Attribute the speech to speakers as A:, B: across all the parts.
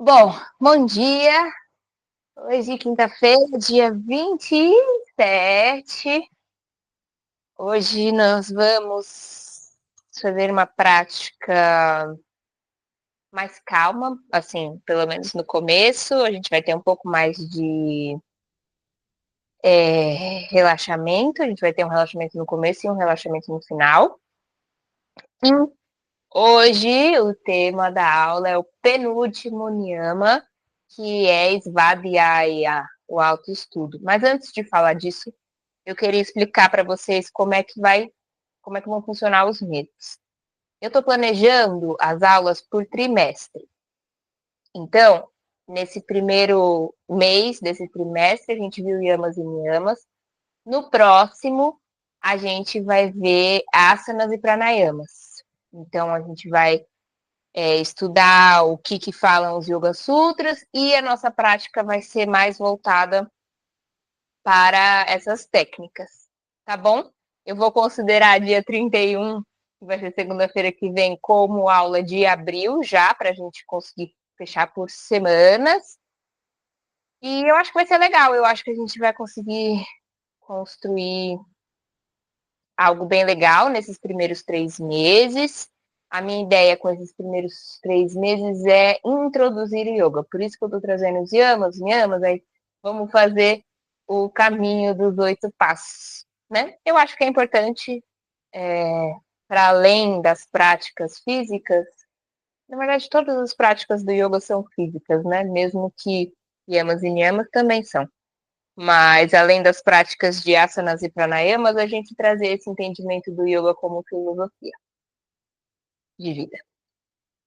A: Bom, bom dia. Hoje, quinta-feira, dia 27. Hoje nós vamos fazer uma prática mais calma, assim, pelo menos no começo. A gente vai ter um pouco mais de relaxamento. A gente vai ter um relaxamento no começo e um relaxamento no final. E hoje o tema da aula é o penúltimo niyama, que é Svadhyaya, o autoestudo. Mas antes de falar disso, eu queria explicar para vocês como é que vão funcionar os meses. Eu estou planejando as aulas por trimestre. Então, nesse primeiro mês desse trimestre, a gente viu yamas e niyamas. No próximo, a gente vai ver asanas e pranayamas. Então, a gente vai estudar o que falam os Yoga Sutras e a nossa prática vai ser mais voltada para essas técnicas, tá bom? Eu vou considerar dia 31, que vai ser segunda-feira que vem, como aula de abril já, para a gente conseguir fechar por semanas. E eu acho que vai ser legal, eu acho que a gente vai conseguir construir algo bem legal nesses primeiros 3 meses. A minha ideia com esses primeiros 3 meses é introduzir o yoga. Por isso que eu estou trazendo os yamas, aí vamos fazer o caminho dos 8 passos, né? Eu acho que é importante, para além das práticas físicas, na verdade, todas as práticas do yoga são físicas, né? Mesmo que yamas e niyamas também são. Mas, além das práticas de asanas e pranayamas, a gente trazer esse entendimento do yoga como filosofia de vida.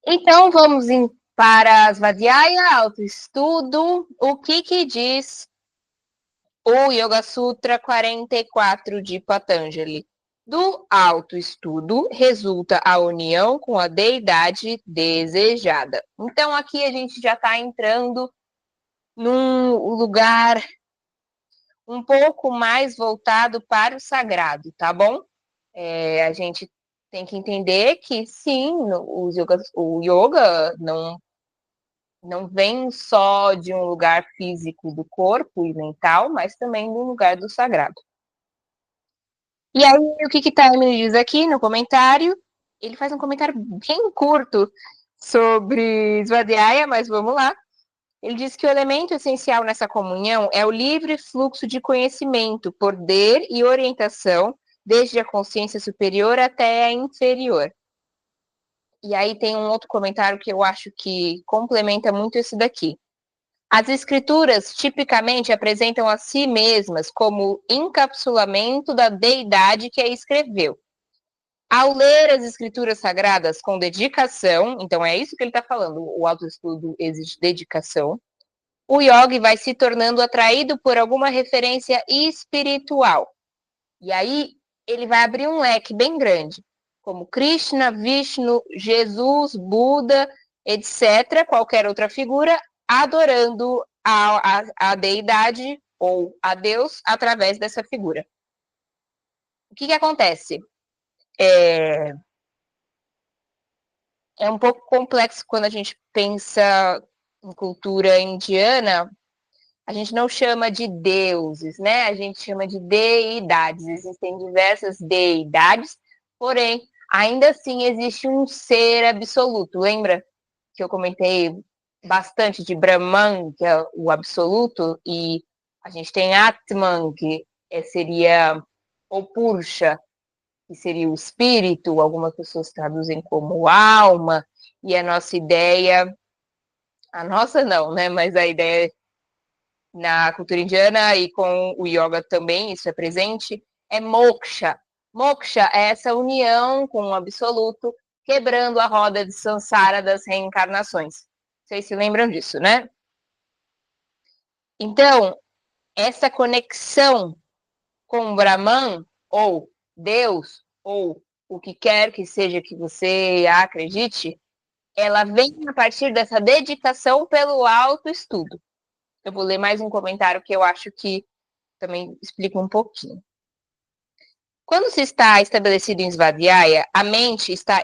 A: Então, vamos para as Svadhyaya, autoestudo. O que diz o Yoga Sutra 44 de Patanjali? Do autoestudo resulta a união com a deidade desejada. Então, aqui a gente já está entrando num lugar um pouco mais voltado para o sagrado, tá bom? A gente tem que entender que sim, o yoga não vem só de um lugar físico do corpo e mental, mas também de um lugar do sagrado. E aí, o que Taimini diz aqui no comentário? Ele faz um comentário bem curto sobre Svadhyaya, mas vamos lá. Ele diz que o elemento essencial nessa comunhão é o livre fluxo de conhecimento, poder e orientação, desde a consciência superior até a inferior. E aí tem um outro comentário que eu acho que complementa muito esse daqui. As escrituras tipicamente apresentam a si mesmas como encapsulamento da deidade que a escreveu. Ao ler as escrituras sagradas com dedicação, então é isso que ele está falando, o autoestudo exige dedicação, o yogi vai se tornando atraído por alguma referência espiritual. E aí ele vai abrir um leque bem grande, como Krishna, Vishnu, Jesus, Buda, etc., qualquer outra figura, adorando a deidade ou a Deus através dessa figura. O que acontece? É um pouco complexo quando a gente pensa em cultura indiana. A gente não chama de deuses, né? A gente chama de deidades. Existem diversas deidades, porém, ainda assim existe um ser absoluto. Lembra que eu comentei bastante de Brahman, que é o absoluto, e a gente tem Atman, que seria o Purusha, que seria o espírito, algumas pessoas traduzem como alma, e a nossa ideia, a nossa não, né? Mas a ideia na cultura indiana e com o yoga também, isso é presente, é moksha. Moksha é essa união com o absoluto, quebrando a roda de samsara das reencarnações. Vocês se lembram disso, né? Então, essa conexão com o Brahman, ou Deus, ou o que quer que seja que você acredite, ela vem a partir dessa dedicação pelo autoestudo. Eu vou ler mais um comentário que eu acho que também explica um pouquinho. Quando se está estabelecido em Svadhyaya, a mente está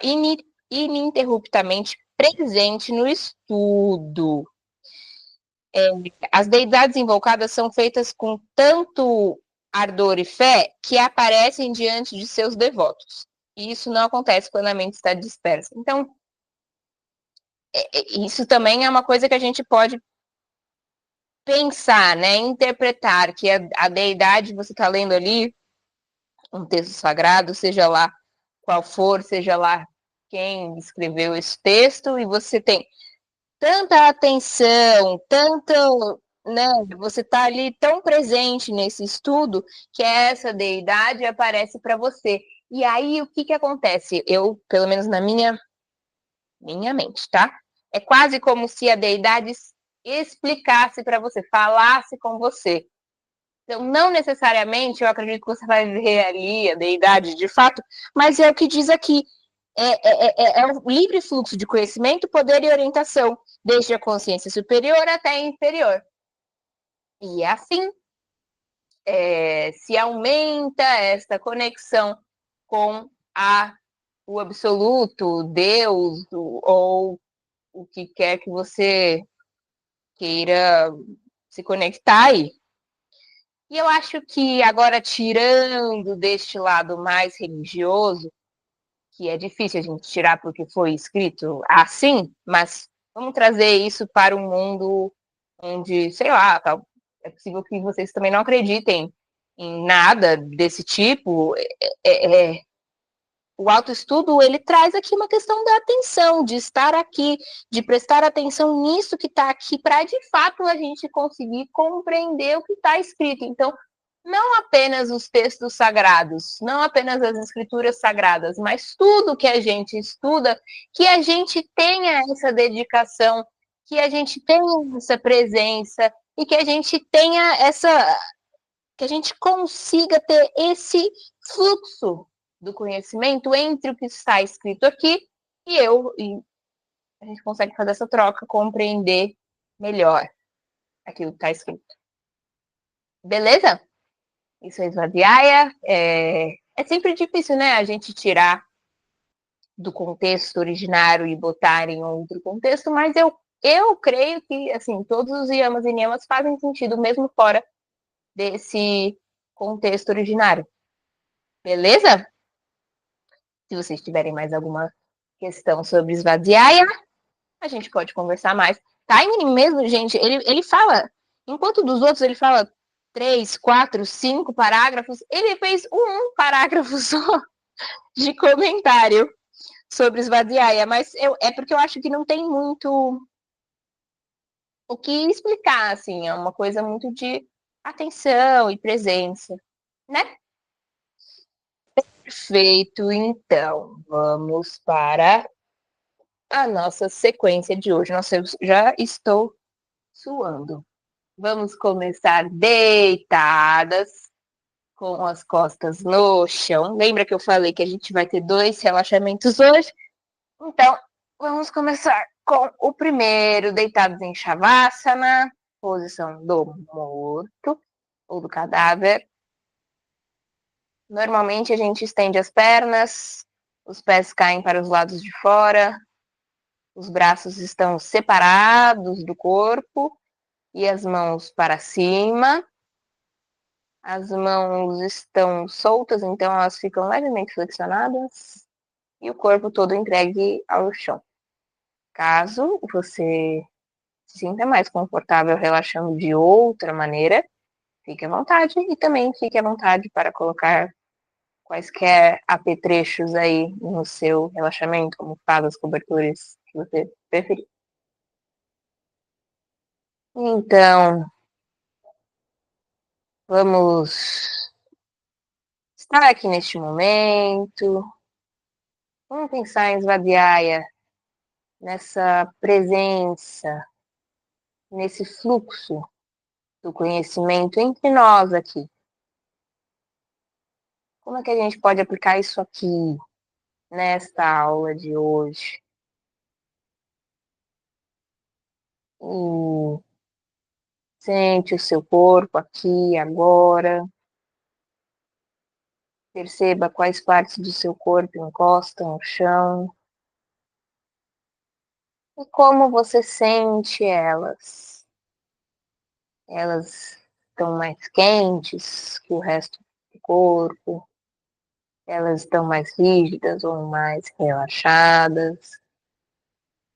A: ininterruptamente presente no estudo. As deidades invocadas são feitas com tanto ardor e fé que aparecem diante de seus devotos. E isso não acontece quando a mente está dispersa. Então, isso também é uma coisa que a gente pode pensar, né? Interpretar que a deidade, você está lendo ali um texto sagrado, seja lá qual for, seja lá quem escreveu esse texto, e você tem tanta atenção, tanto, né? Você está ali tão presente nesse estudo que essa deidade aparece para você. E aí o que que acontece? Eu, pelo menos na minha mente, tá? É quase como se a deidade explicasse para você, falasse com você. Então, não necessariamente eu acredito que você vai ver ali a deidade de fato, mas é o que diz aqui. É o livre fluxo de conhecimento, poder e orientação, desde a consciência superior até a inferior. E assim se aumenta esta conexão com o absoluto, Deus, ou o que quer que você queira se conectar aí. E eu acho que agora, tirando deste lado mais religioso, que é difícil a gente tirar porque foi escrito assim, mas vamos trazer isso para um mundo onde, sei lá, é possível que vocês também não acreditem em nada desse tipo. O autoestudo, ele traz aqui uma questão da atenção, de estar aqui, de prestar atenção nisso que está aqui, para de fato a gente conseguir compreender o que está escrito. Então, não apenas os textos sagrados, não apenas as escrituras sagradas, mas tudo que a gente estuda, que a gente tenha essa dedicação, que a gente tenha essa presença e que a gente tenha que a gente consiga ter esse fluxo do conhecimento entre o que está escrito aqui e a gente consegue fazer essa troca, compreender melhor aquilo que está escrito. Beleza? Isso é Svadhyaya. É sempre difícil, né? A gente tirar do contexto originário e botar em outro contexto, mas eu creio que, assim, todos os yamas e niyamas fazem sentido mesmo fora desse contexto originário. Beleza? Se vocês tiverem mais alguma questão sobre Svadhyaya, a gente pode conversar mais. Timing mesmo, gente, ele fala, enquanto dos outros ele fala 3, 4, 5 parágrafos, ele fez um parágrafo só de comentário sobre Svadhyaya, mas é porque eu acho que não tem muito o que explicar, assim, é uma coisa muito de atenção e presença, né? Perfeito, então, vamos para a nossa sequência de hoje. Nossa, eu já estou suando. Vamos começar deitadas, com as costas no chão. Lembra que eu falei que a gente vai ter 2 relaxamentos hoje? Então, vamos começar com o primeiro, deitados em Shavasana, posição do morto ou do cadáver. Normalmente a gente estende as pernas, os pés caem para os lados de fora, os braços estão separados do corpo e as mãos para cima. As mãos estão soltas, então elas ficam levemente flexionadas e o corpo todo entregue ao chão. Caso você se sinta mais confortável relaxando de outra maneira, fique à vontade e também fique à vontade para colocar quaisquer apetrechos aí no seu relaxamento, almofadas, cobertores que você preferir. Então, vamos estar aqui neste momento. Vamos pensar em Svadhyaya, nessa presença, nesse fluxo do conhecimento entre nós aqui. Como é que a gente pode aplicar isso aqui, nesta aula de hoje? E sente o seu corpo aqui, agora. Perceba quais partes do seu corpo encostam no chão. E como você sente elas. Elas estão mais quentes que o resto do corpo, elas estão mais rígidas ou mais relaxadas.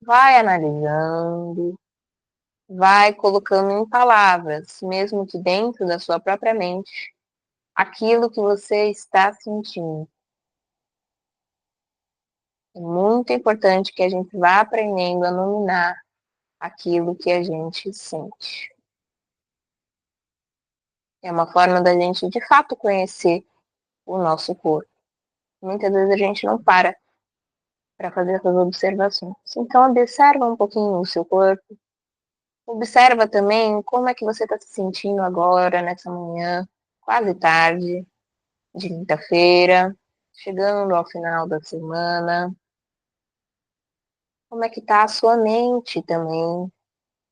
A: Vai analisando, vai colocando em palavras, mesmo que dentro da sua própria mente, aquilo que você está sentindo. É muito importante que a gente vá aprendendo a nominar aquilo que a gente sente. É uma forma da gente, de fato, conhecer o nosso corpo. Muitas vezes a gente não para fazer essas observações. Então, observa um pouquinho o seu corpo. Observa também como é que você está se sentindo agora, nessa manhã, quase tarde, de quinta-feira, chegando ao final da semana. Como é que está a sua mente também?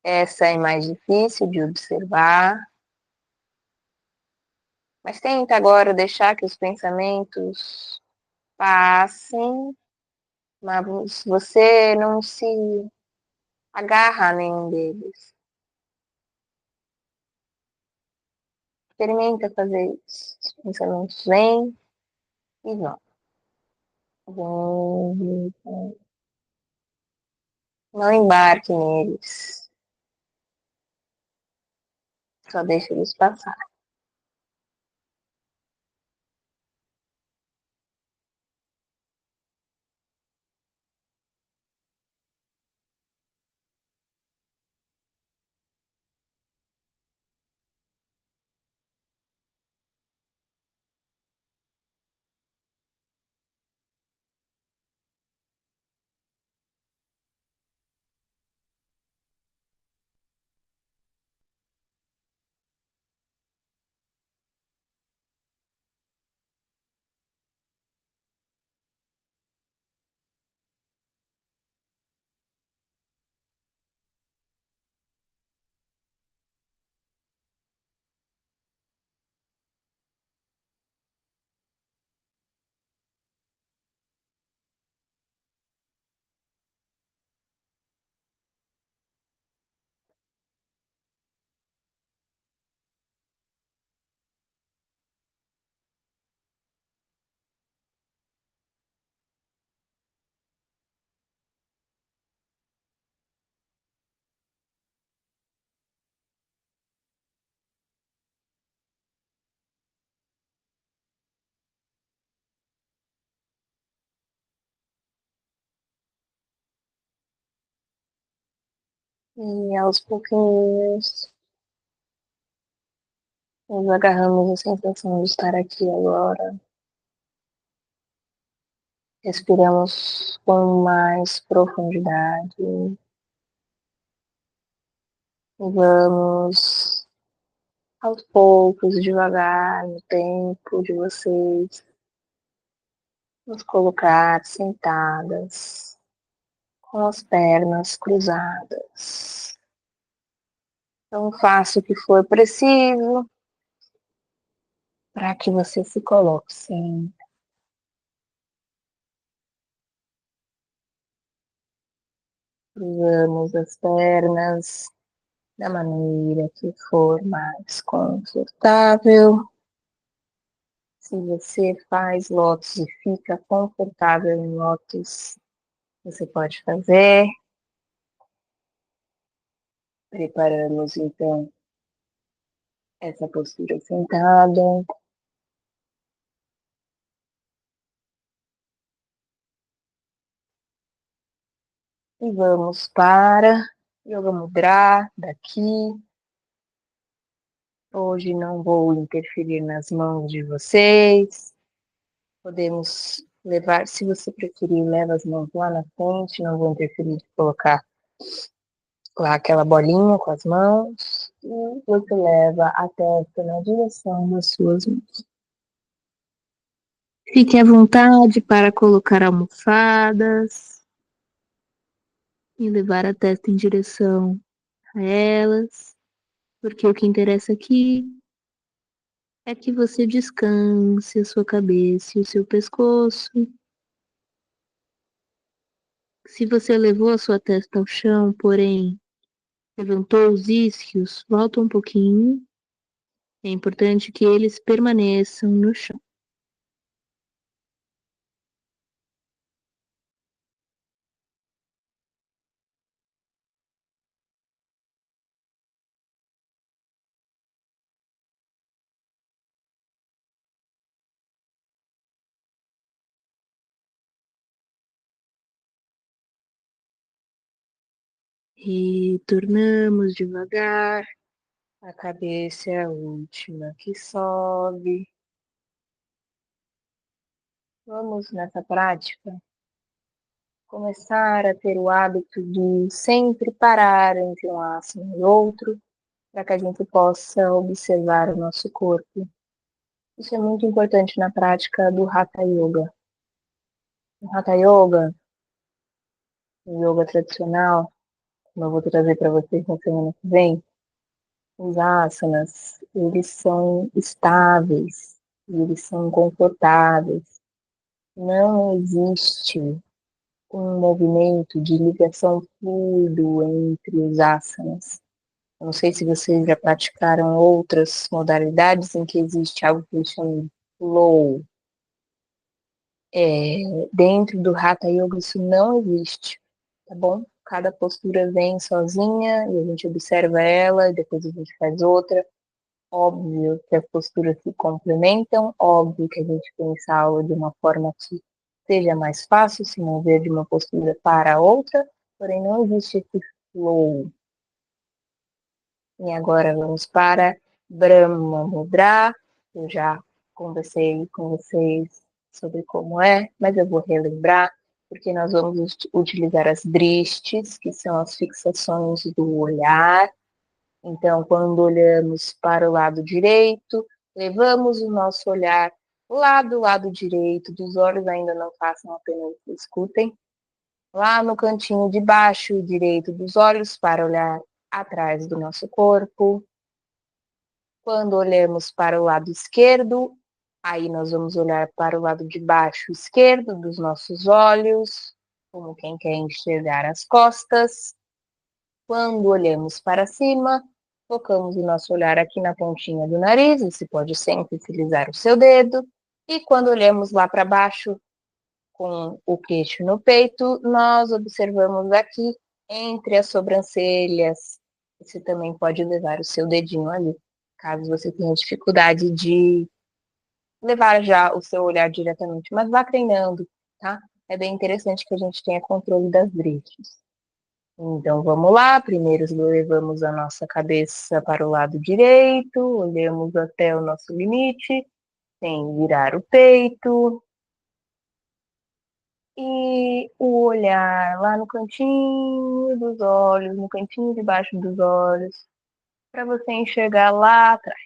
A: Essa é mais difícil de observar, mas tenta agora deixar que os pensamentos passem, mas você não se agarra a nenhum deles. Experimenta fazer isso. Os pensamentos vêm e vão. Vêm e vão. Não embarque neles. Só deixa eles passar. E aos pouquinhos nos agarramos a sensação de estar aqui agora. Respiramos com mais profundidade. E vamos aos poucos, devagar, no tempo de vocês, nos colocar sentadas, com as pernas cruzadas. Então, faça o que for preciso para que você se coloque sim. Cruzamos as pernas da maneira que for mais confortável. Se você faz lótus e fica confortável em lótus, você pode fazer. Preparamos então essa postura sentada. E vamos para Yoga Mudra daqui. Hoje não vou interferir nas mãos de vocês. Podemos levar, se você preferir, leva as mãos lá na frente. Não vou interferir de colocar lá aquela bolinha com as mãos. E você leva a testa na direção das suas mãos. Fique à vontade para colocar almofadas e levar a testa em direção a elas, porque o que interessa aqui é que você descanse a sua cabeça e o seu pescoço. Se você levou a sua testa ao chão, porém Levantou os isquios, volta um pouquinho. É importante que eles permaneçam no chão. E tornamos devagar. A cabeça é a última que sobe. Vamos nessa prática começar a ter o hábito de sempre parar entre um asana e outro, para que a gente possa observar o nosso corpo. Isso é muito importante na prática do Hatha Yoga. No Hatha Yoga, o yoga tradicional, como eu vou trazer para vocês na semana que vem, os asanas, eles são estáveis, eles são confortáveis. Não existe um movimento de ligação fluido entre os asanas. Eu não sei se vocês já praticaram outras modalidades em que existe algo que eles chamam de flow. Dentro do Hatha Yoga isso não existe, tá bom? Cada postura vem sozinha e a gente observa ela, e depois a gente faz outra. Óbvio que as posturas se complementam, óbvio que a gente pensa a aula de uma forma que seja mais fácil se mover de uma postura para a outra, porém não existe esse flow. E agora vamos para Brahma Mudra. Eu já conversei com vocês sobre como é, mas eu vou relembrar, porque nós vamos utilizar as dristis, que são as fixações do olhar. Então, quando olhamos para o lado direito, levamos o nosso olhar lá do lado direito dos olhos, ainda não façam apenas escutem, lá no cantinho de baixo direito dos olhos para olhar atrás do nosso corpo. Quando olhamos para o lado esquerdo, aí nós vamos olhar para o lado de baixo esquerdo dos nossos olhos, como quem quer enxergar as costas. Quando olhamos para cima, focamos o nosso olhar aqui na pontinha do nariz, você pode sempre utilizar o seu dedo. E quando olhamos lá para baixo, com o queixo no peito, nós observamos aqui entre as sobrancelhas. Você também pode levar o seu dedinho ali, caso você tenha dificuldade de levar já o seu olhar diretamente, mas vá treinando, tá? É bem interessante que a gente tenha controle das drifts. Então vamos lá, primeiro levamos a nossa cabeça para o lado direito, olhamos até o nosso limite, sem virar o peito, e o olhar lá no cantinho dos olhos, no cantinho de baixo dos olhos, para você enxergar lá atrás.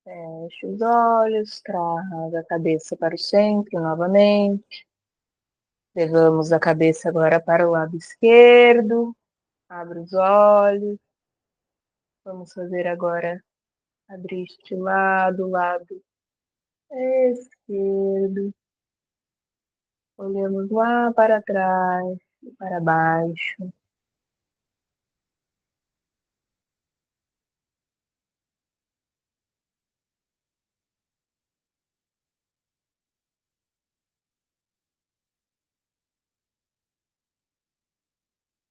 A: Feche os olhos, traga a cabeça para o centro novamente. Levamos a cabeça agora para o lado esquerdo. Abre os olhos. Vamos fazer agora a drift lá do lado esquerdo. Olhamos lá para trás e para baixo.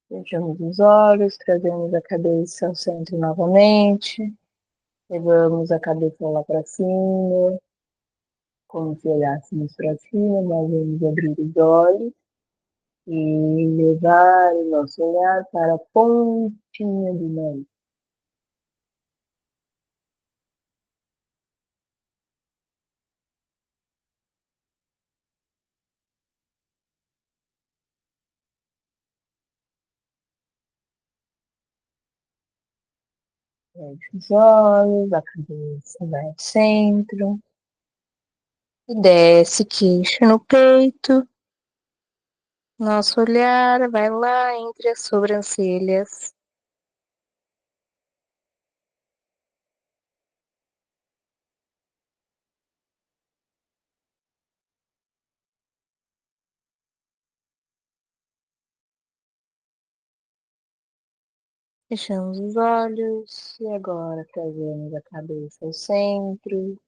A: Fechamos os olhos, trazemos a cabeça ao centro novamente. Levamos a cabeça lá para cima, como se olhássemos para cima, mas vamos abrir os olhos e levar o nosso olhar para a pontinha do nariz. Fecha os olhos, a cabeça vai ao centro e desce queixo no peito. Nosso olhar vai lá entre as sobrancelhas. Fechamos os olhos e agora trazemos a cabeça ao centro.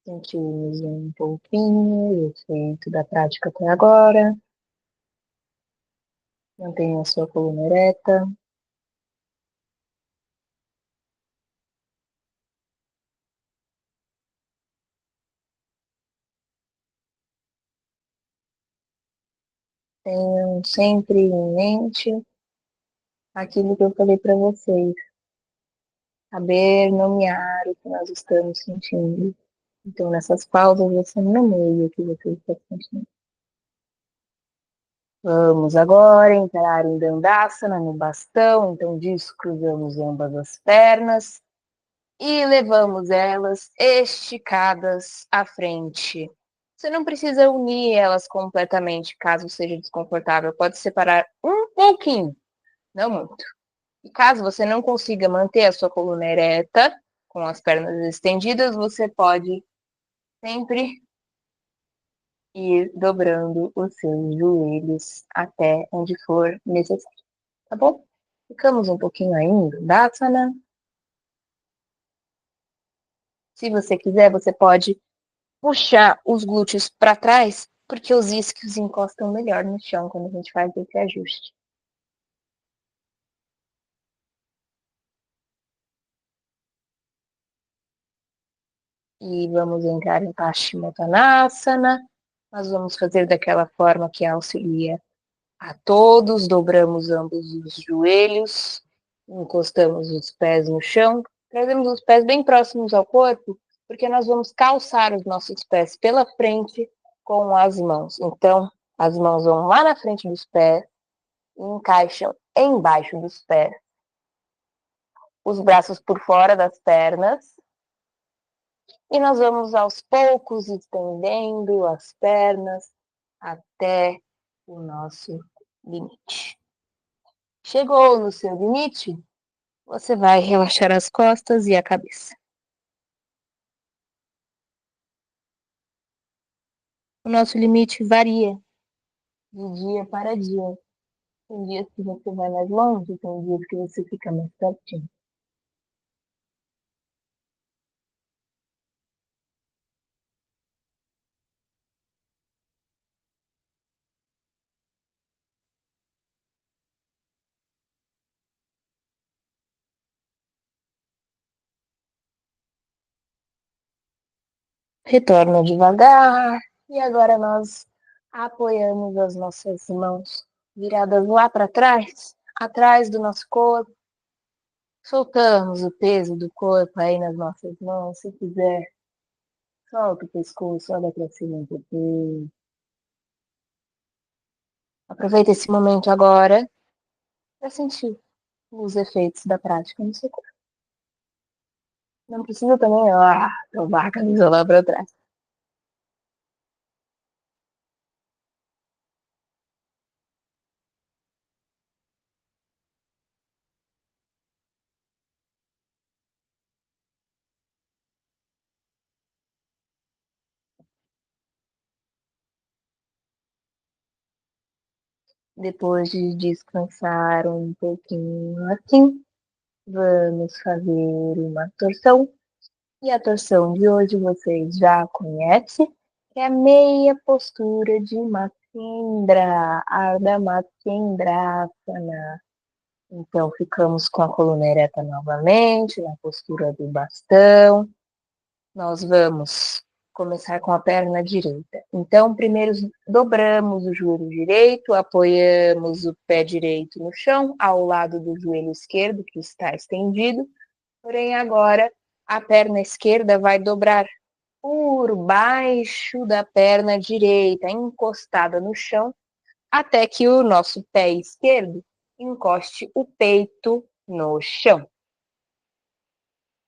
A: Sentimos um pouquinho o efeito da prática até agora. Mantenha a sua coluna ereta. Tenham sempre em mente aquilo que eu falei para vocês. Saber nomear o que nós estamos sentindo. Então, nessas pausas, você nomeia o que você está sentindo. Vamos agora entrar em Dandasana, no bastão. Então, descruzamos ambas as pernas e levamos elas esticadas à frente. Você não precisa unir elas completamente, caso seja desconfortável. Pode separar um pouquinho, não muito. E caso você não consiga manter a sua coluna ereta, com as pernas estendidas, você pode sempre ir dobrando os seus joelhos até onde for necessário, tá bom? Ficamos um pouquinho ainda, Dasana. Se você quiser, você pode puxar os glúteos para trás, porque os isquios encostam melhor no chão quando a gente faz esse ajuste. E vamos entrar em Paschimottanasana. Nós vamos fazer daquela forma que auxilia a todos. Dobramos ambos os joelhos, encostamos os pés no chão, trazemos os pés bem próximos ao corpo, porque nós vamos calçar os nossos pés pela frente com as mãos. Então, as mãos vão lá na frente dos pés e encaixam embaixo dos pés. Os braços por fora das pernas. E nós vamos aos poucos estendendo as pernas até o nosso limite. Chegou no seu limite, você vai relaxar as costas e a cabeça. O nosso limite varia de dia para dia. Tem dias que você vai mais longe, tem dias que você fica mais pertinho. Retorna devagar e agora nós apoiamos as nossas mãos viradas lá para trás, atrás do nosso corpo. Soltamos o peso do corpo aí nas nossas mãos. Se quiser, solta o pescoço, olha para cima um pouquinho. Aproveita esse momento agora para sentir os efeitos da prática no seu corpo. Não precisa também, tomar a camisa lá para trás. Depois de descansar um pouquinho assim, vamos fazer uma torção. E a torção de hoje vocês já conhecem, que é a meia postura de Matsindra, Ardha Matsindrasana. Então, ficamos com a coluna ereta novamente, na postura do bastão. Nós vamos começar com a perna direita. Então, primeiro dobramos o joelho direito, apoiamos o pé direito no chão, ao lado do joelho esquerdo, que está estendido. Porém, agora a perna esquerda vai dobrar por baixo da perna direita, encostada no chão, até que o nosso pé esquerdo encoste o peito no chão.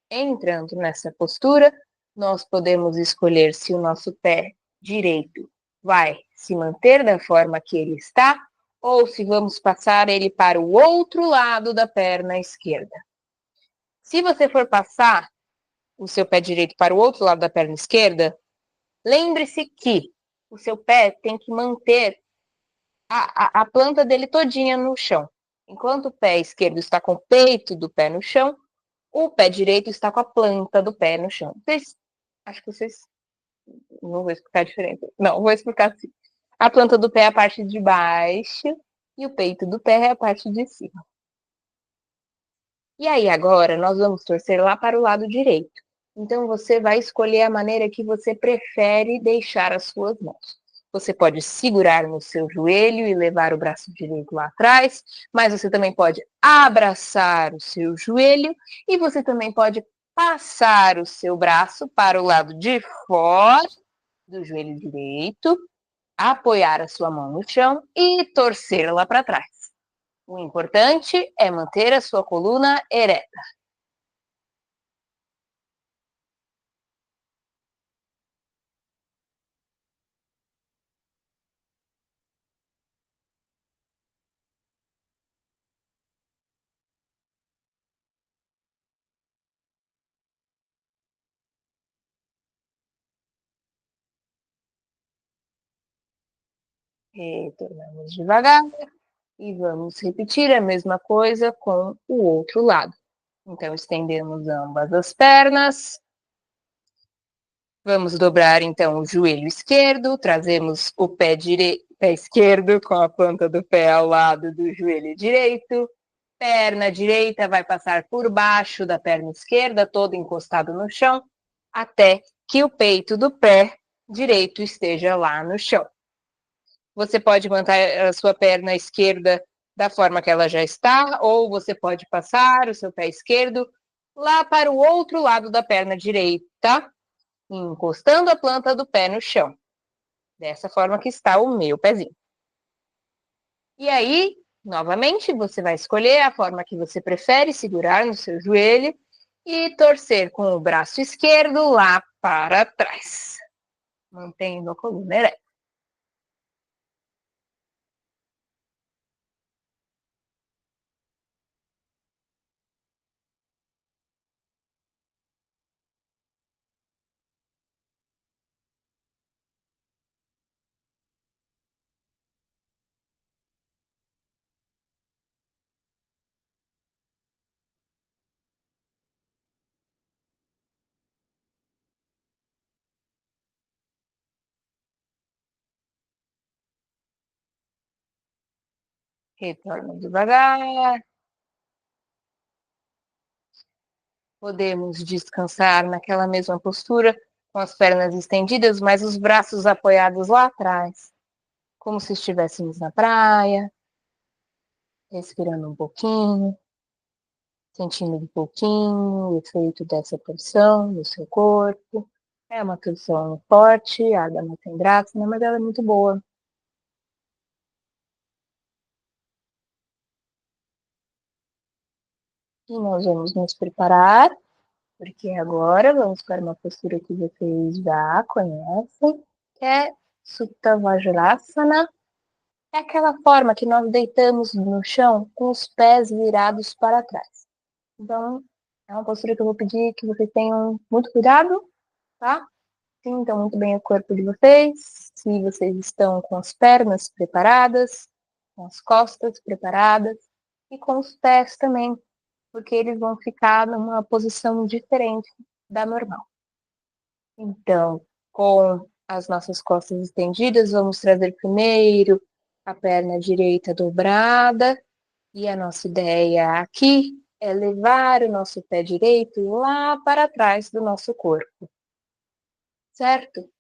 A: Entrando nessa postura, nós podemos escolher se o nosso pé direito vai se manter da forma que ele está ou se vamos passar ele para o outro lado da perna esquerda. Se você for passar o seu pé direito para o outro lado da perna esquerda, lembre-se que o seu pé tem que manter a planta dele todinha no chão. Enquanto o pé esquerdo está com o peito do pé no chão, o pé direito está com a planta do pé no chão. Acho que vocês não vou explicar a diferença. Não, vou explicar assim. A planta do pé é a parte de baixo e o peito do pé é a parte de cima. E aí, agora, nós vamos torcer lá para o lado direito. Então, você vai escolher a maneira que você prefere deixar as suas mãos. Você pode segurar no seu joelho e levar o braço direito lá atrás, mas você também pode abraçar o seu joelho e você também pode passar o seu braço para o lado de fora do joelho direito, apoiar a sua mão no chão e torcer lá para trás. O importante é manter a sua coluna ereta. Retornamos devagar e vamos repetir a mesma coisa com o outro lado. Então, estendemos ambas as pernas. Vamos dobrar, então, o joelho esquerdo, trazemos o pé esquerdo com a planta do pé ao lado do joelho direito. Perna direita vai passar por baixo da perna esquerda, todo encostado no chão, até que o peito do pé direito esteja lá no chão. Você pode manter a sua perna esquerda da forma que ela já está, ou você pode passar o seu pé esquerdo lá para o outro lado da perna direita, encostando a planta do pé no chão. Dessa forma que está o meu pezinho. E aí, novamente, você vai escolher a forma que você prefere segurar no seu joelho e torcer com o braço esquerdo lá para trás, mantendo a coluna ereta. Retorna devagar. Podemos descansar naquela mesma postura, com as pernas estendidas, mas os braços apoiados lá atrás, como se estivéssemos na praia, respirando um pouquinho, sentindo um pouquinho o efeito dessa tensão no seu corpo. É uma tensão forte, a da não tem graça, né? Mas ela é muito boa. E nós vamos nos preparar, porque agora vamos para uma postura que vocês já conhecem, que é Supta Vajrasana. É aquela forma que nós deitamos no chão com os pés virados para trás. Então, é uma postura que eu vou pedir que vocês tenham muito cuidado, tá? Sintam muito bem o corpo de vocês. Se vocês estão com as pernas preparadas, com as costas preparadas e com os pés também, porque eles vão ficar numa posição diferente da normal. Então, com as nossas costas estendidas, vamos trazer primeiro a perna direita dobrada. E a nossa ideia aqui é levar o nosso pé direito lá para trás do nosso corpo, certo?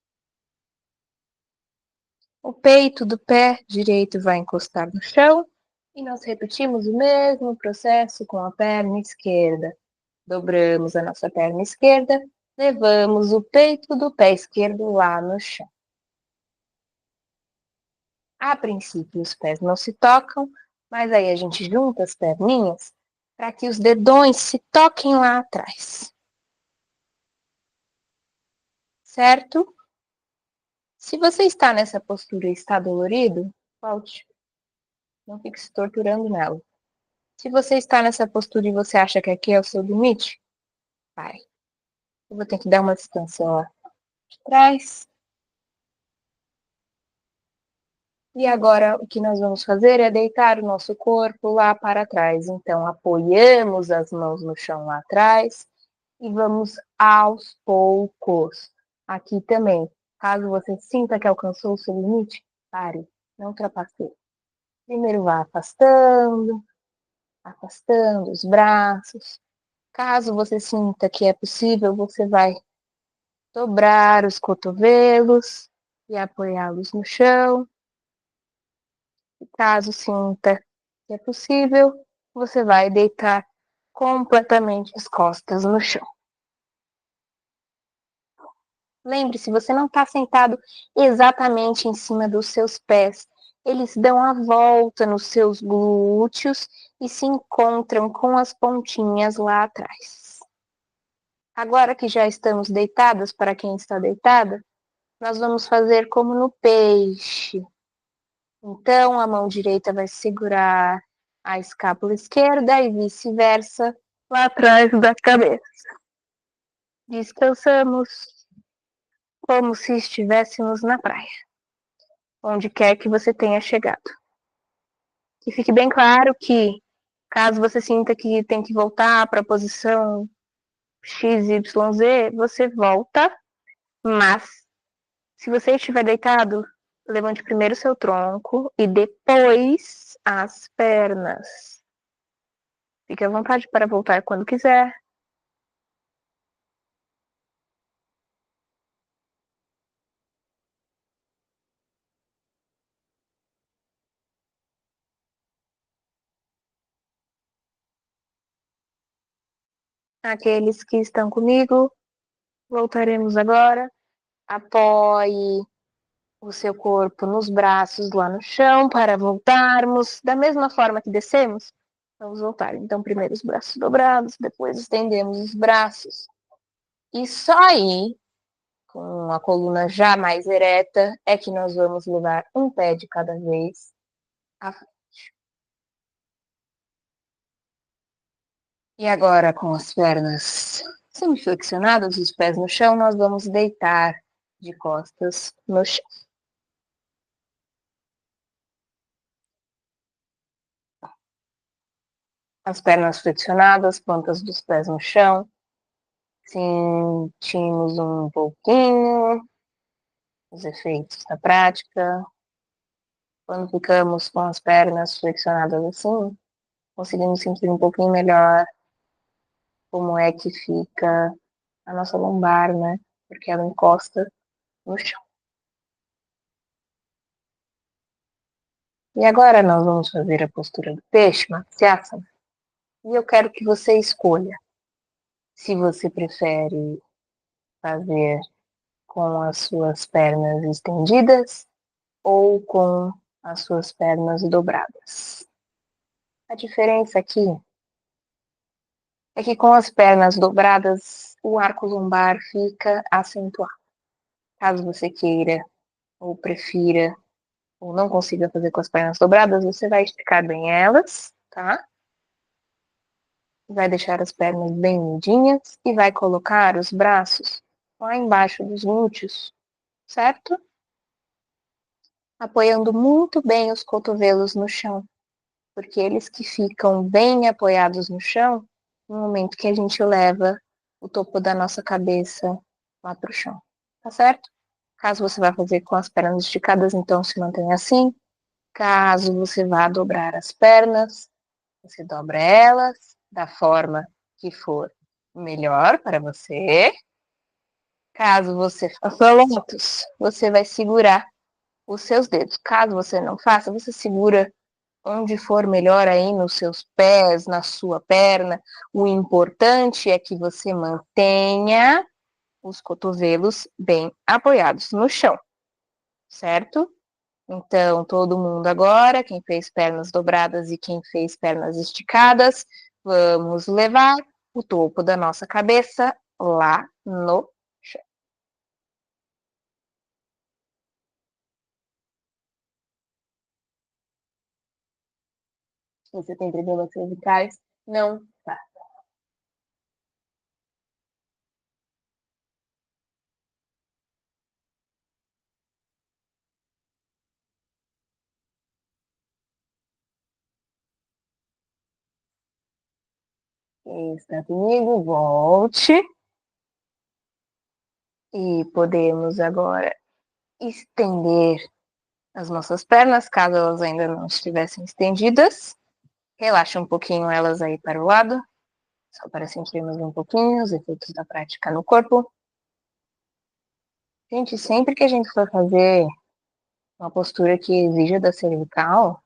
A: O peito do pé direito vai encostar no chão e nós repetimos o mesmo processo com a perna esquerda. Dobramos a nossa perna esquerda, levamos o peito do pé esquerdo lá no chão. A princípio, os pés não se tocam, mas aí a gente junta as perninhas para que os dedões se toquem lá atrás. Certo? Se você está nessa postura e está dolorido, volte. Não fique se torturando nela. Se você está nessa postura e você acha que aqui é o seu limite, vai. Eu vou ter que dar uma distância lá de trás. E agora o que nós vamos fazer é deitar o nosso corpo lá para trás. Então, apoiamos as mãos no chão lá atrás e vamos aos poucos. Aqui também, caso você sinta que alcançou o seu limite, pare, não ultrapasse. Primeiro vá afastando, afastando os braços. Caso você sinta que é possível, você vai dobrar os cotovelos e apoiá-los no chão. E caso sinta que é possível, você vai deitar completamente as costas no chão. Lembre-se, você não está sentado exatamente em cima dos seus pés. Eles dão a volta nos seus glúteos e se encontram com as pontinhas lá atrás. Agora que já estamos deitadas, para quem está deitada, nós vamos fazer como no peixe. Então, a mão direita vai segurar a escápula esquerda e vice-versa lá atrás da cabeça. Descansamos como se estivéssemos na praia, onde quer que você tenha chegado. E fique bem claro que, caso você sinta que tem que voltar para a posição XYZ, você volta, mas se você estiver deitado, levante primeiro seu tronco e depois as pernas. Fique à vontade para voltar quando quiser. Aqueles que estão comigo, voltaremos agora. Apoie o seu corpo nos braços lá no chão para voltarmos. Da mesma forma que descemos, vamos voltar. Então, primeiro os braços dobrados, depois estendemos os braços. E só aí, com a coluna já mais ereta, é que nós vamos levar um pé de cada vez à frente. E agora, com as pernas semiflexionadas, os pés no chão, nós vamos deitar de costas no chão. As pernas flexionadas, plantas dos pés no chão. Sentimos um pouquinho os efeitos da prática. Quando ficamos com as pernas flexionadas assim, conseguimos sentir um pouquinho melhor como é que fica a nossa lombar, né? Porque ela encosta no chão. E agora nós vamos fazer a postura do peixe, Matsyasana. E eu quero que você escolha se você prefere fazer com as suas pernas estendidas ou com as suas pernas dobradas. A diferença aqui é que com as pernas dobradas, o arco lombar fica acentuado. Caso você queira ou prefira ou não consiga fazer com as pernas dobradas, você vai esticar bem elas, tá? Vai deixar as pernas bem unidinhas e vai colocar os braços lá embaixo dos glúteos, certo? Apoiando muito bem os cotovelos no chão, porque eles que ficam bem apoiados no chão no momento que a gente leva o topo da nossa cabeça lá para o chão, tá certo? Caso você vá fazer com as pernas esticadas, então se mantenha assim. Caso você vá dobrar as pernas, você dobra elas da forma que for melhor para você. Caso você faça lótus, você vai segurar os seus dedos. Caso você não faça, você segura onde for melhor aí nos seus pés, na sua perna. O importante é que você mantenha os cotovelos bem apoiados no chão, certo? Então, todo mundo agora, quem fez pernas dobradas e quem fez pernas esticadas, vamos levar o topo da nossa cabeça lá no chão. Se você tem problemas cervicais, não tá. Está comigo? Volte. E podemos agora estender as nossas pernas, caso elas ainda não estivessem estendidas. Relaxa um pouquinho elas aí para o lado, só para sentirmos um pouquinho os efeitos da prática no corpo. Gente, sempre que a gente for fazer uma postura que exija da cervical,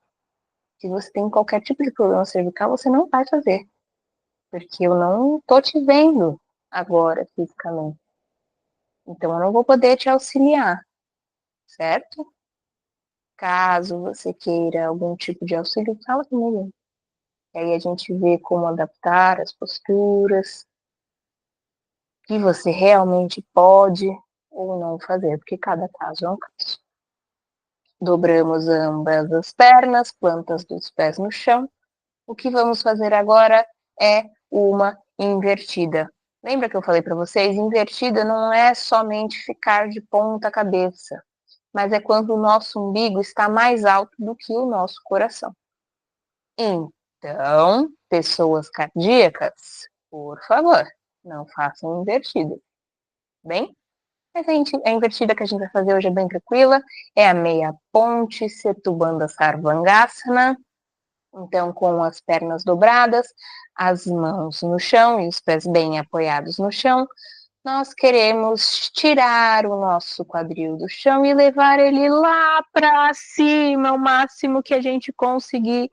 A: se você tem qualquer tipo de problema cervical, você não vai fazer, porque eu não tô te vendo agora fisicamente. Então eu não vou poder te auxiliar, certo? Caso você queira algum tipo de auxílio, fala comigo. E aí a gente vê como adaptar as posturas, que você realmente pode ou não fazer, porque cada caso é um caso. Dobramos ambas as pernas, plantas dos pés no chão. O que vamos fazer agora é uma invertida. Lembra que eu falei para vocês? Invertida não é somente ficar de ponta cabeça, mas é quando o nosso umbigo está mais alto do que o nosso coração. Então, pessoas cardíacas, por favor, não façam invertida, bem? Mas a invertida que a gente vai fazer hoje é bem tranquila, é a meia ponte Setubandha Sarvangasana. Então, com as pernas dobradas, as mãos no chão e os pés bem apoiados no chão, nós queremos tirar o nosso quadril do chão e levar ele lá para cima, o máximo que a gente conseguir.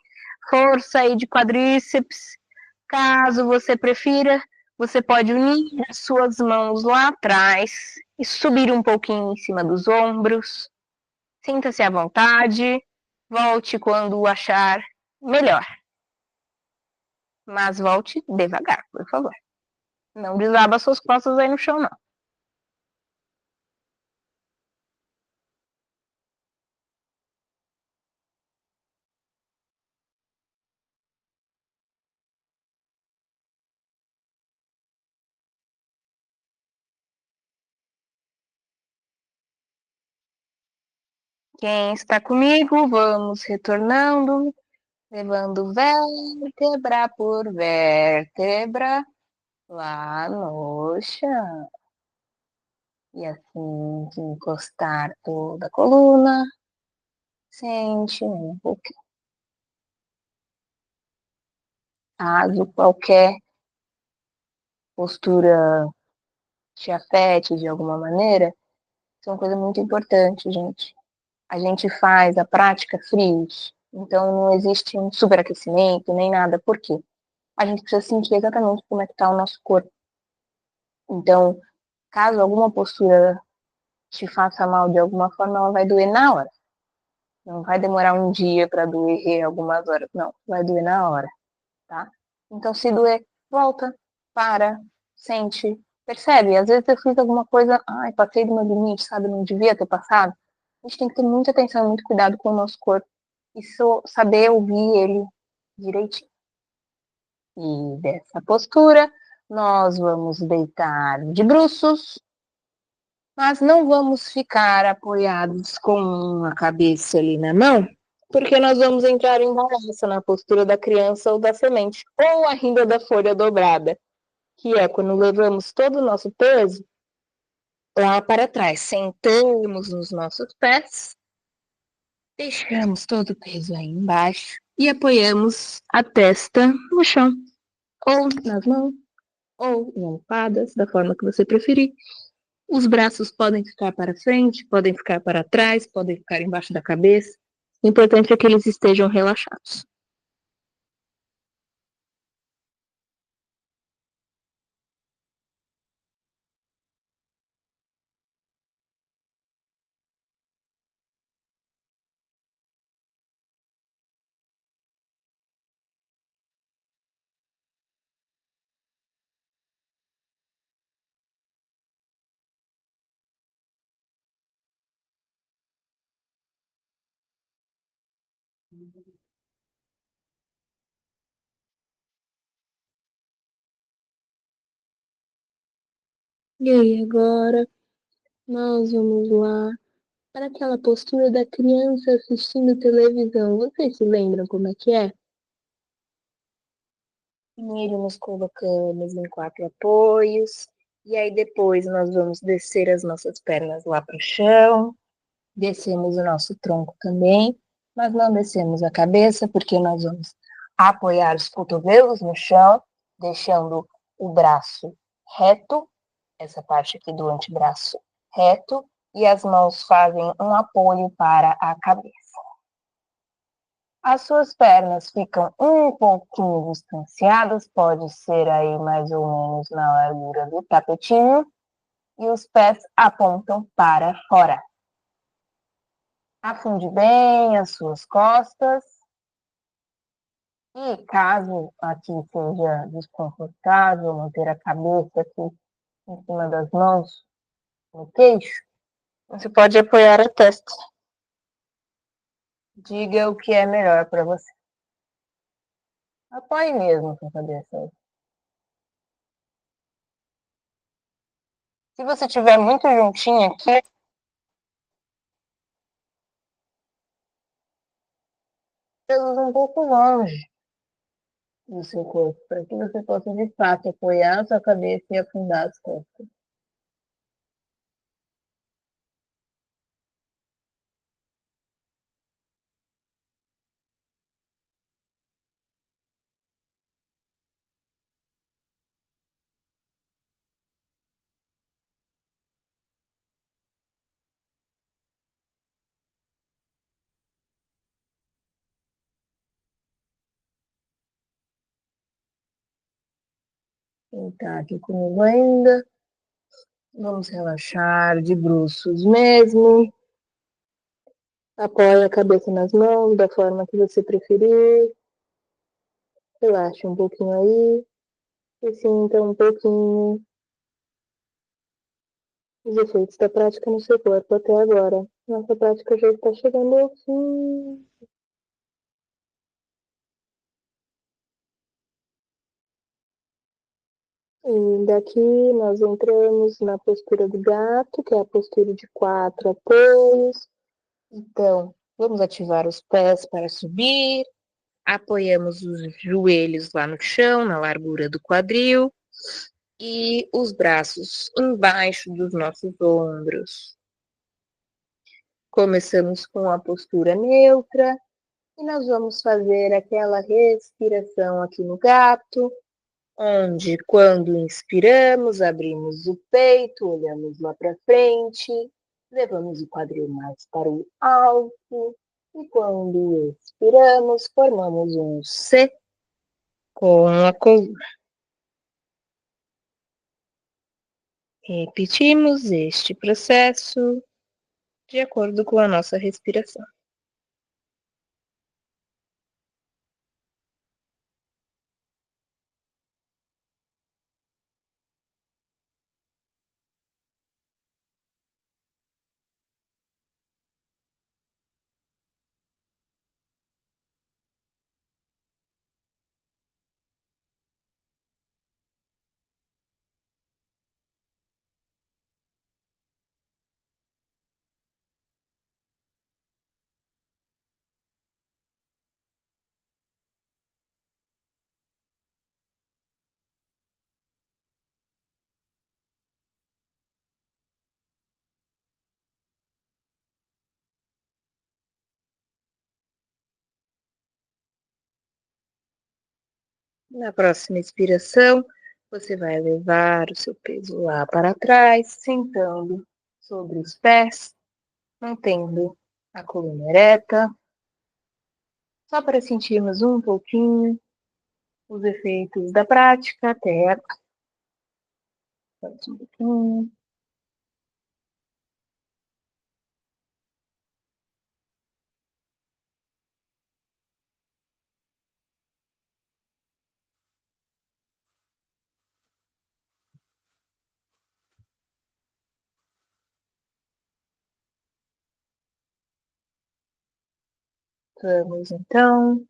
A: Força aí de quadríceps. Caso você prefira, você pode unir as suas mãos lá atrás e subir um pouquinho em cima dos ombros. Sinta-se à vontade. Volte quando achar melhor. Mas volte devagar, por favor. Não desaba suas costas aí no chão, não. Quem está comigo, vamos retornando, levando vértebra por vértebra lá no chão. E assim que encostar toda a coluna, sente um pouquinho. Caso qualquer postura te afete de alguma maneira, isso é uma coisa muito importante, gente. A gente faz a prática frios, então não existe um superaquecimento nem nada. Por quê? A gente precisa sentir exatamente como é que está o nosso corpo. Então, caso alguma postura te faça mal de alguma forma, ela vai doer na hora. Não vai demorar um dia para doer algumas horas. Não, vai doer na hora, tá? Então, se doer, volta, para, sente, percebe? Às vezes eu fiz alguma coisa, ai, passei do meu limite, sabe? Não devia ter passado. A gente tem que ter muita atenção, muito cuidado com o nosso corpo. E saber ouvir ele direitinho. E dessa postura, nós vamos deitar de bruços, mas não vamos ficar apoiados com a cabeça ali na mão, porque nós vamos entrar em balança na postura da criança ou da semente, ou ainda da folha dobrada, que é quando levamos todo o nosso peso lá para trás, sentamos nos nossos pés, deixamos todo o peso aí embaixo e apoiamos a testa no chão, ou nas mãos, ou em almofadas, da forma que você preferir. Os braços podem ficar para frente, podem ficar para trás, podem ficar embaixo da cabeça. O importante é que eles estejam relaxados. E aí, agora nós vamos lá para aquela postura da criança assistindo televisão. Vocês se lembram como é que é? Primeiro nos colocamos em 4 apoios, e aí depois nós vamos descer as nossas pernas lá para o chão, descemos o nosso tronco também, mas não descemos a cabeça, porque nós vamos apoiar os cotovelos no chão, deixando o braço reto, essa parte aqui do antebraço reto, e as mãos fazem um apoio para a cabeça. As suas pernas ficam um pouquinho distanciadas, pode ser aí mais ou menos na largura do tapetinho, e os pés apontam para fora. Afunde bem as suas costas. E caso aqui seja desconfortável manter a cabeça aqui em cima das mãos, no queixo, você pode apoiar a testa. Diga o que é melhor para você. Apoie mesmo com a cabeça. Se você estiver muito juntinho aqui, pelos um pouco longe do seu corpo, para que você possa de fato apoiar a sua cabeça e afundar as costas. Quem está aqui comigo ainda, vamos relaxar de bruços mesmo. Apoie a cabeça nas mãos da forma que você preferir. Relaxe um pouquinho aí e sinta um pouquinho os efeitos da prática no seu corpo até agora. Nossa prática já está chegando ao fim. E daqui nós entramos na postura do gato, que é a postura de 4 apoios. Então, vamos ativar os pés para subir. Apoiamos os joelhos lá no chão, na largura do quadril. E os braços embaixo dos nossos ombros. Começamos com a postura neutra e nós vamos fazer aquela respiração aqui no gato, onde quando inspiramos, abrimos o peito, olhamos lá para frente, levamos o quadril mais para o alto e quando expiramos, formamos um C com a coluna. Repetimos este processo de acordo com a nossa respiração. Na próxima expiração, você vai levar o seu peso lá para trás, sentando sobre os pés, mantendo a coluna ereta, só para sentirmos um pouquinho os efeitos da prática até agora. Um pouquinho. Vamos então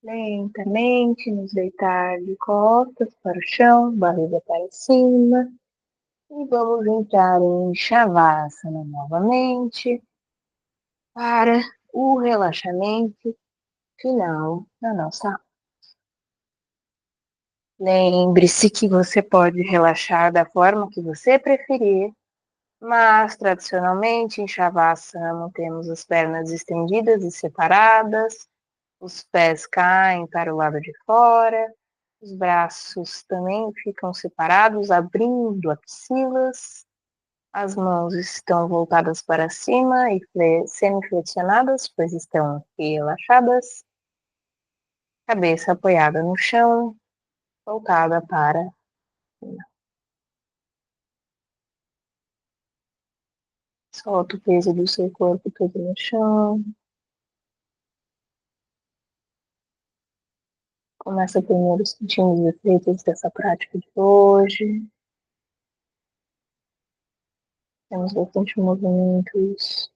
A: lentamente nos deitar de costas para o chão, barriga para cima. E vamos entrar em Shavasana novamente para o relaxamento final da nossa Lembre-se que você pode relaxar da forma que você preferir, mas tradicionalmente em Shavasana temos as pernas estendidas e separadas, os pés caem para o lado de fora, os braços também ficam separados, abrindo axilas, as mãos estão voltadas para cima e semi-flexionadas, pois estão relaxadas, cabeça apoiada no chão, voltada para cima. Solta o peso do seu corpo todo no chão. Começa primeiro sentindo os efeitos dessa prática de hoje. Temos bastante movimentos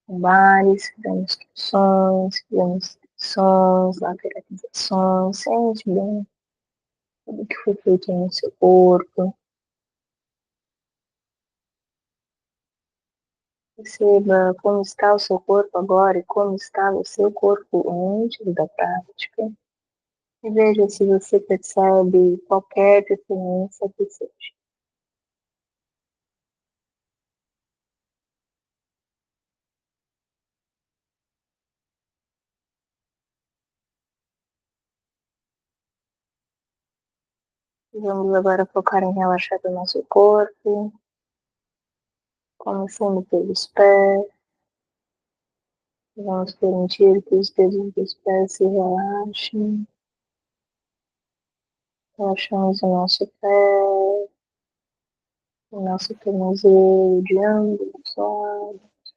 A: lombares, fizemos flexões, fizemos extensões, lateralizações. Sente bem tudo que foi feito no seu corpo. Perceba como está o seu corpo agora e como estava o seu corpo antes da prática. E veja se você percebe qualquer diferença que seja. Vamos agora focar em relaxar o nosso corpo, começando pelos pés. Vamos permitir que os dedos dos pés se relaxem. Relaxamos o nosso pé, o nosso tornozelo de ambos os lados.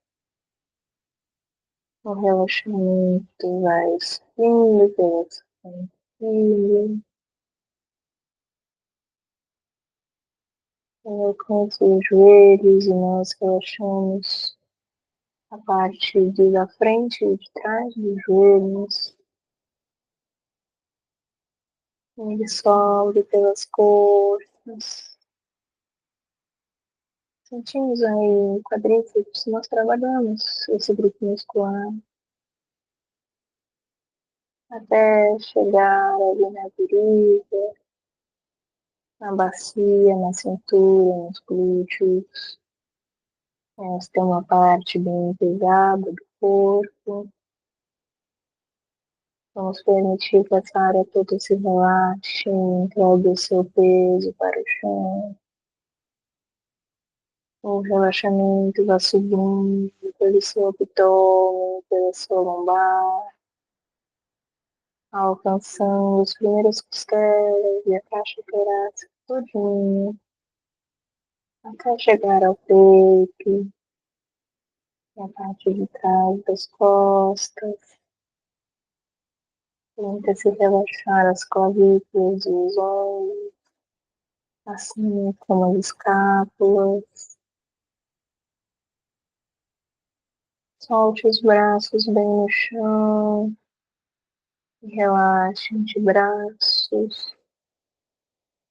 A: O relaxamento vai subindo pela panturrilha. Alcança os joelhos e nós relaxamos a parte da frente e de trás dos joelhos. Ele sobe pelas coxas. Sentimos aí quadríceps, nós trabalhamos esse grupo muscular até chegar ali na virilha, na bacia, na cintura, nos glúteos. Nós temos uma parte bem pesada do corpo. Vamos permitir que essa área toda se relaxe, entregue o seu peso para o chão. O relaxamento vai subindo pelo seu abdômen, pela sua lombar, alcançando as primeiras costelas e a caixa torácica todinha, até chegar ao peito, na parte de trás das costas. Tenta se relaxar as clavículas e os ombros, assim como as escápulas. Solte os braços bem no chão e relaxe antebraços,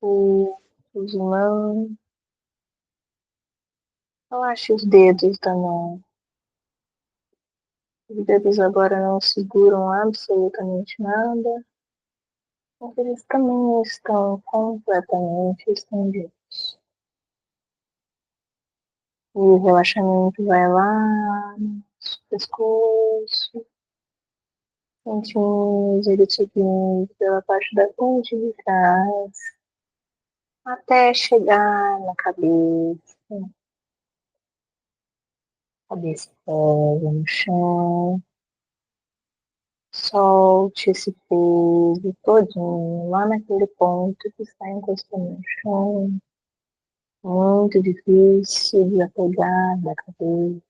A: pulsos, mãos. Relaxe os dedos da mão. Os dedos agora não seguram absolutamente nada, mas eles também estão completamente estendidos. E o relaxamento vai lá no pescoço, sentimos ele subindo pela parte da frente de trás, até chegar na cabeça. Cabeça pesa no chão. Solte esse peso todinho lá naquele ponto que está encostando no chão. Muito difícil desapegar da cabeça.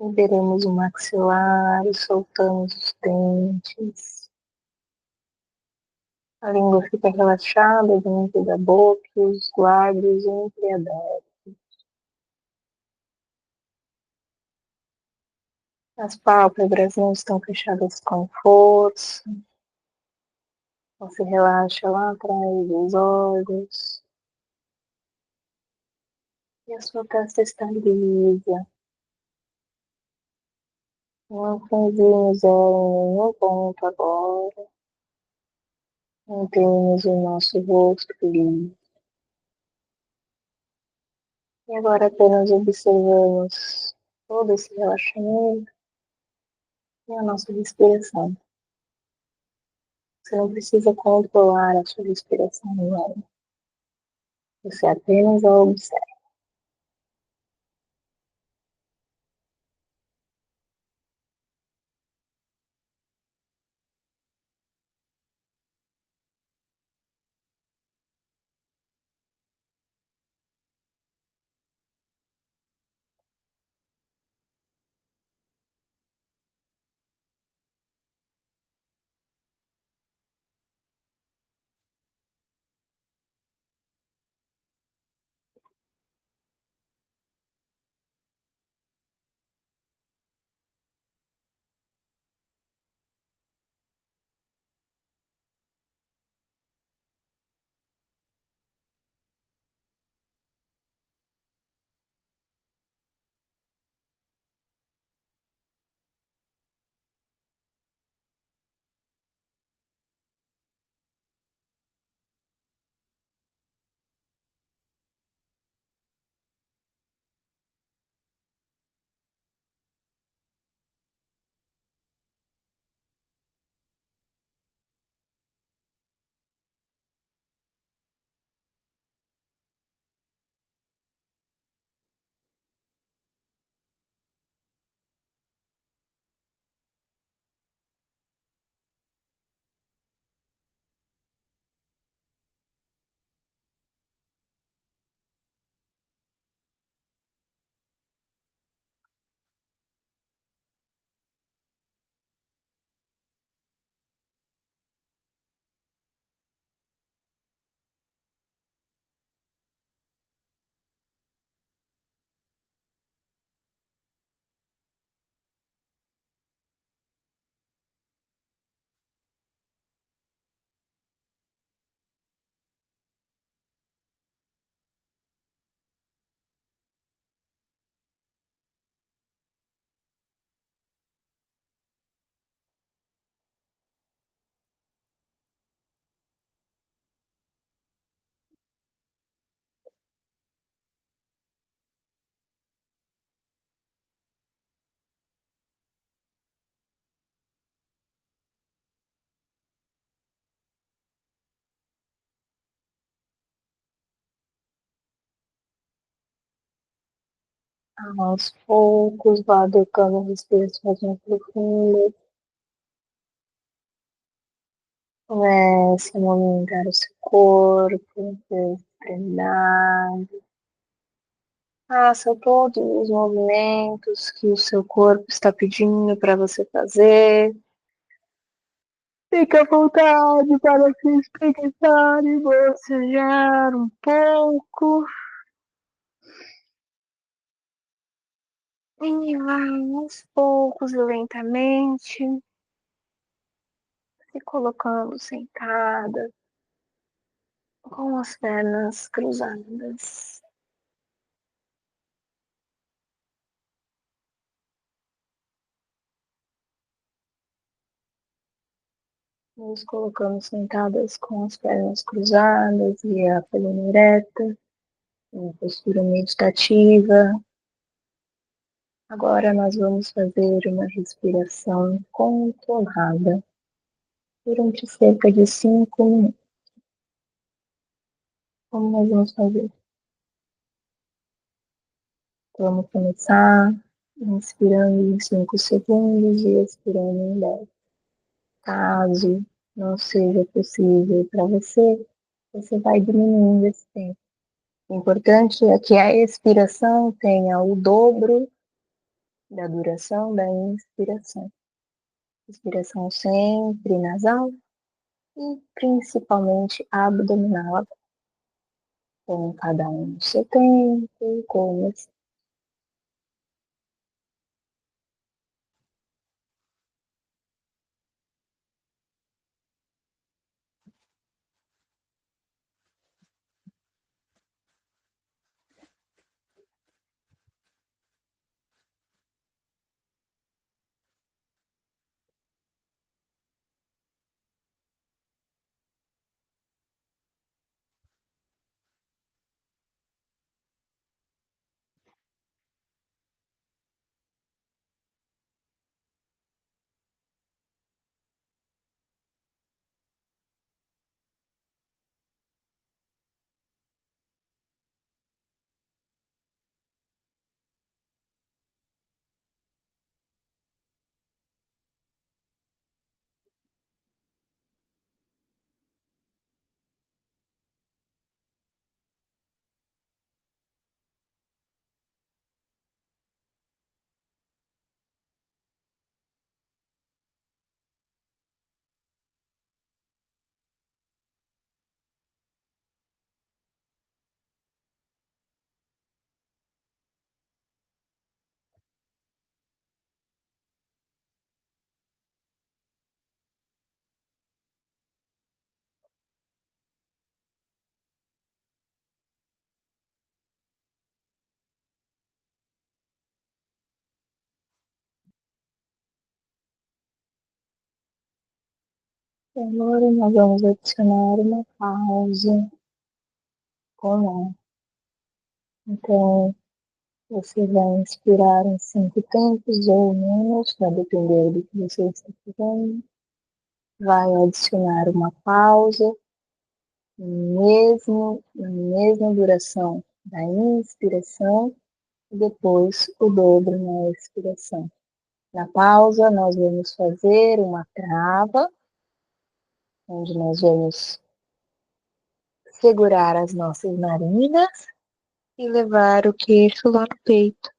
A: Liberamos o maxilar e soltamos os dentes. A língua fica relaxada dentro da boca e os lábios entreabertos. As pálpebras não estão fechadas com força. Você relaxa lá atrás dos olhos. E a sua testa está lisa. Não franzimos ela em nenhum ponto agora. Mantemos o nosso rosto livre. E agora apenas observamos todo esse relaxamento e a nossa respiração. Você não precisa controlar a sua respiração, não. Você apenas a observa. Aos poucos, vá adotando respirações mais profundas. Comece a movimentar o seu corpo, as extremidades. Faça todos os movimentos que o seu corpo está pedindo para você fazer. Fique à vontade para se espreguiçar e bocejar um pouco. E vai aos poucos e lentamente se colocando sentada, com as pernas cruzadas. Nos colocamos sentadas com as pernas cruzadas e a coluna ereta, uma postura meditativa. Agora nós vamos fazer uma respiração controlada durante cerca de 5 minutos. Como nós vamos fazer? Vamos começar inspirando em 5 segundos e expirando em 10. Caso não seja possível para você, você vai diminuindo esse tempo. O importante é que a expiração tenha o dobro da duração da inspiração. Inspiração sempre nasal e principalmente abdominal. Com cada um no seu tempo, como Agora nós vamos adicionar uma pausa com ar. Então, você vai inspirar em 5 tempos ou menos, vai depender do que você está fazendo. Vai adicionar uma pausa, na mesma duração da inspiração, e depois o dobro na expiração. Na pausa, nós vamos fazer uma trava, onde nós vamos segurar as nossas narinas e levar o queixo lá no peito.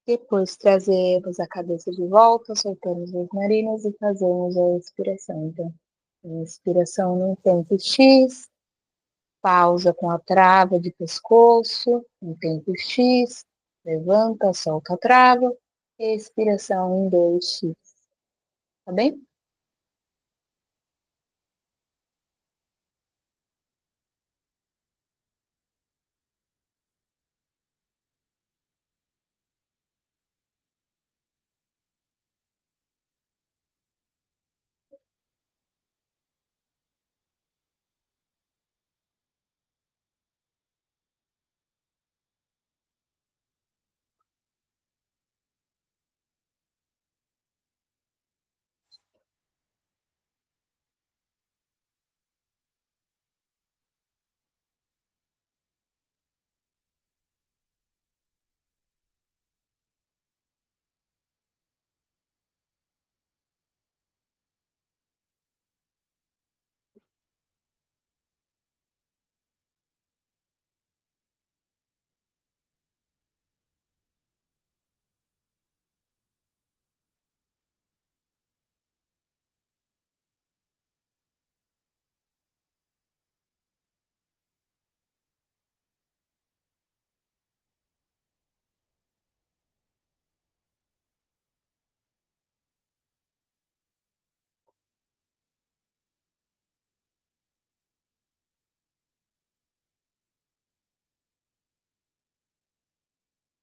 A: Depois trazemos a cabeça de volta, soltamos as narinas e fazemos a expiração. Então, inspiração no tempo X, pausa com a trava de pescoço, no tempo X, levanta, solta a trava, expiração em 2x. Tá bem?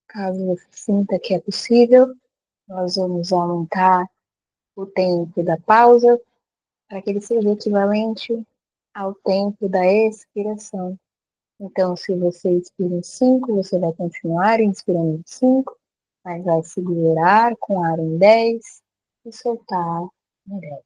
A: Caso você sinta que é possível, nós vamos aumentar o tempo da pausa para que ele seja equivalente ao tempo da expiração. Então, se você expira em 5, você vai continuar inspirando em 5, mas vai segurar com ar em 10 e soltar em 10.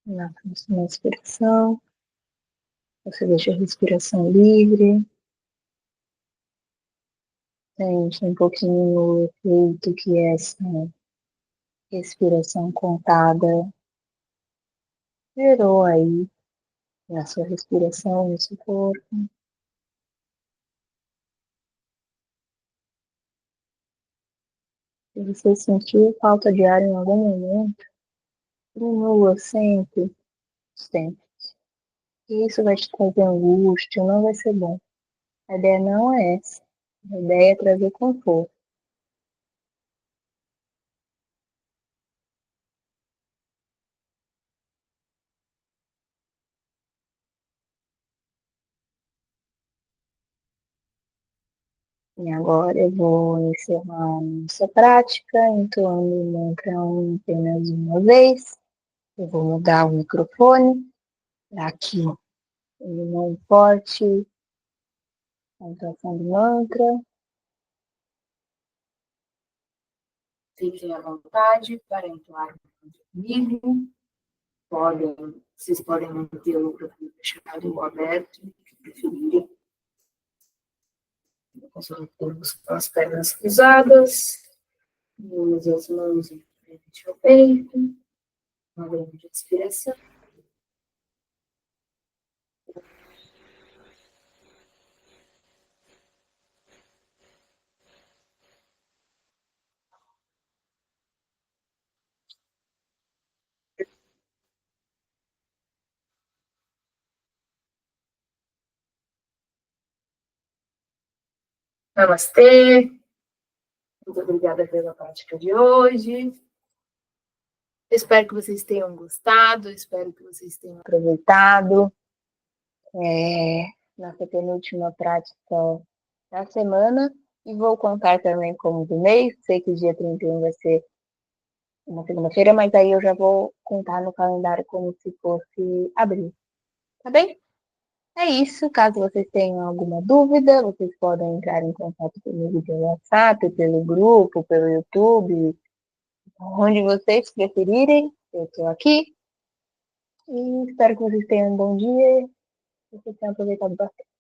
A: Na próxima inspiração, você deixa a respiração livre, sente um pouquinho o efeito que essa respiração contada gerou aí na sua respiração, no seu corpo. Se você sentiu falta de ar em algum momento, diminua sempre os tempos. E isso vai te trazer angústia, não vai ser bom. A ideia não é essa. A ideia é trazer conforto. E agora eu vou encerrar nossa prática, entoando o mantra apenas uma vez. Eu vou mudar o microfone para que ele não importe a entoação do mantra. Fiquem à vontade para entoar comigo. Vocês podem manter o microfone fechado ou aberto, o que preferirem. Consolidamos com as pernas cruzadas, unimos as mãos em frente ao peito, uma grande respiração. Namastê, muito obrigada pela prática de hoje. Espero que vocês tenham gostado, espero que vocês tenham aproveitado. Nossa penúltima prática da semana. E vou contar também como do mês. Sei que o dia 31 vai ser uma segunda-feira, mas aí eu já vou contar no calendário como se fosse abril. Tá bem? É isso. Caso vocês tenham alguma dúvida, vocês podem entrar em contato comigo pelo WhatsApp, pelo grupo, pelo YouTube, onde vocês preferirem. Eu estou aqui. E espero que vocês tenham um bom dia e que vocês tenham aproveitado bastante.